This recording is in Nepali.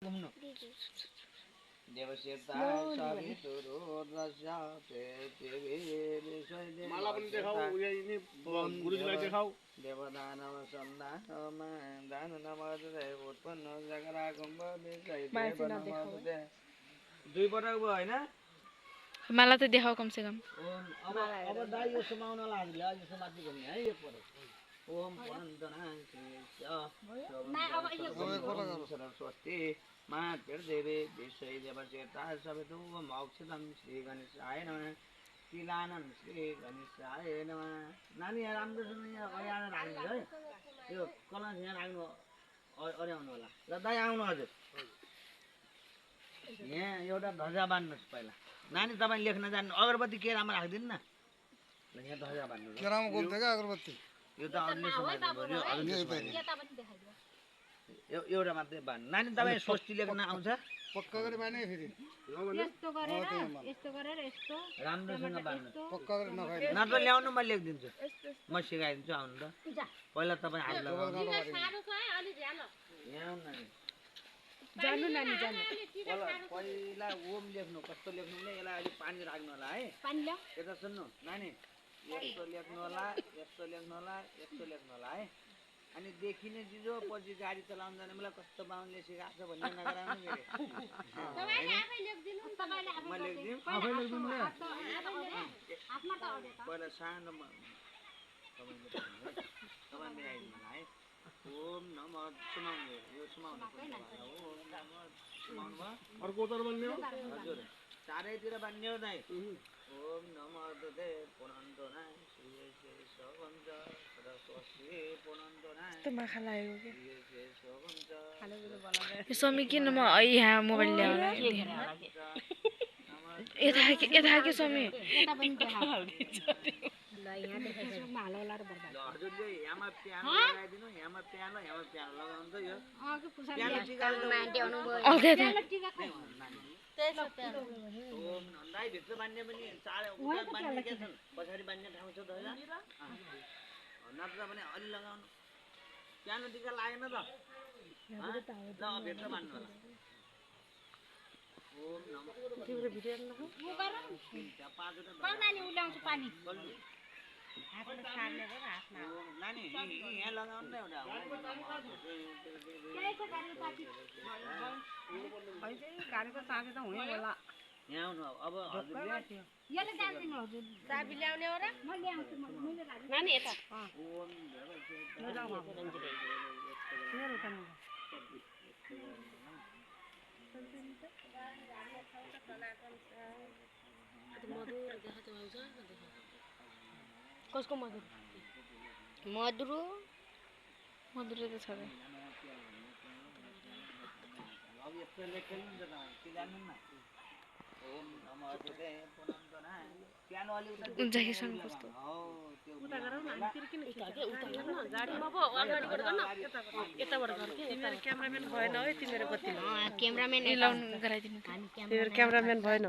घुम्नु देवसेता सवितुरु दशाते देवी विषय माला पनि देखाऊ उयो नि गुरुजीलाई देखाऊ देवदानव सन्दानमा दान नमस्ते उत्पन्न जगरा कुम्भ विषय देव नमस्ते दुई पटक भयो हैन माला त देखाऊ कम से कम अब दाइ यो समाउन लाग्यो आज यो समाति भन्ने है एक पटक ओम सरस्वती मातेर देवी विषय देवचेता सवितु मोक्षदं श्री गणेशाय नमः किलानन श्री गणेशाय नमः नानी राम्रोसँग यहाँ अगाडि राख्नु है यो कलश यहाँ राख्नु अड्याउनु होला ल दाइ आउनु हजुर यहाँ एउटा ध्वजा बान्नुहोस् पहिला नानी तपाईँ लेख्न जान्नु अगरबत्ती केरामा राखिदिनु न ल यहाँ ध्वजा बान्नु केरामा गोल्दै अगरबत्ती यो त अन्य समय एउटा मात्रै बान्नु नानी तपाईँ स्वस्ति लेख्न आउँछ पक्का गरी बाने फेरि यस्तो गरेर यस्तो राम्रोसँग बान्नु पक्का गरी नखाइ नत्र ल्याउनु म लेखिदिन्छु म सिकाइदिन्छु आउनु त पहिला तपाईँ हात लगाउनु यहाँ नानी जानु नानी जानु पहिला ओम लेख्नु कस्तो लेख्नु भने यसलाई अलिक पानी राख्नु होला है पानी ल्याऊ यता सुन्नु नानी यस्तो लेख्नु होला यस्तो लेख्नु होला यस्तो लेख्नु होला है अनि देखिने चिजो पछि गाडी चलाउनु जाने मलाई कस्तो बाहुनले सिकाएको छ भन्ने नगराउनु म लेखिदिउँ पहिला सानो तपाईँ मिलाइदिनु होला है ओम नमः सुनाउनु यो सुनाउनु ओम नमः सुनाउनु भयो अर्को उत्तर भन्ने हो हजुर चारैतिर बान्ने हो दाइ ओम नमः दे पुनन्दनाय श्री सवंज सरस्वती पुनन्दनाय त माखा लागेको के श्री सवंज यो समी किन म यहाँ मोबाइल ल्याएर यता के समी यता पनि देखाऊ ल यहाँ देखाइसक्नु हालौला र बर्बाद ल हजुरले यहाँमा प्यानो लगाइदिनु यहाँमा प्यानो लगाउनु त यो अघि पुसार प्यानो टिकाल्नु अर्कै त ओम नन्दाई भित्र बान्ने पनि चार उता बान्ने के छन् पछाडि बान्ने ठाउँ छ ध्वजा नत्र भने अलि लगाउनु प्यानो टिका लागेन त ल भित्र बान्नु होला ओम नमः तिम्रो भिडियो नखौ म गर पाँचवटा नानी उल्याउँछु पानी हातमा छाड्ने हो हातमा नानी यहाँ लगाउनु न एउटा गाडीको चाबी त हुँदैन होला यहाँ आउनु अब हजुरले यसले जान्दिनु हजुर चाबी ल्याउने हो र म ल्याउँछु मैले लाग्छ नानी यता ओम कसको मधुर मधुरो मधुरै त छ रे अब यस्तो लेख्नु नि त के जान्नु न ओम नमः देवे पुनन्दनाय प्यानो अलि उता हुन्छ कि सँग कस्तो हो त्यो उता गरौ न फेरि किन उता गर्न गाडीमा पो अगाडि गर्दैन यताबाट गर के तिम्रो क्यामेराम्यान भएन है तिम्रो गति क्यामेराम्यान लाउनु गराइदिनु तिम्रो क्यामेराम्यान भएन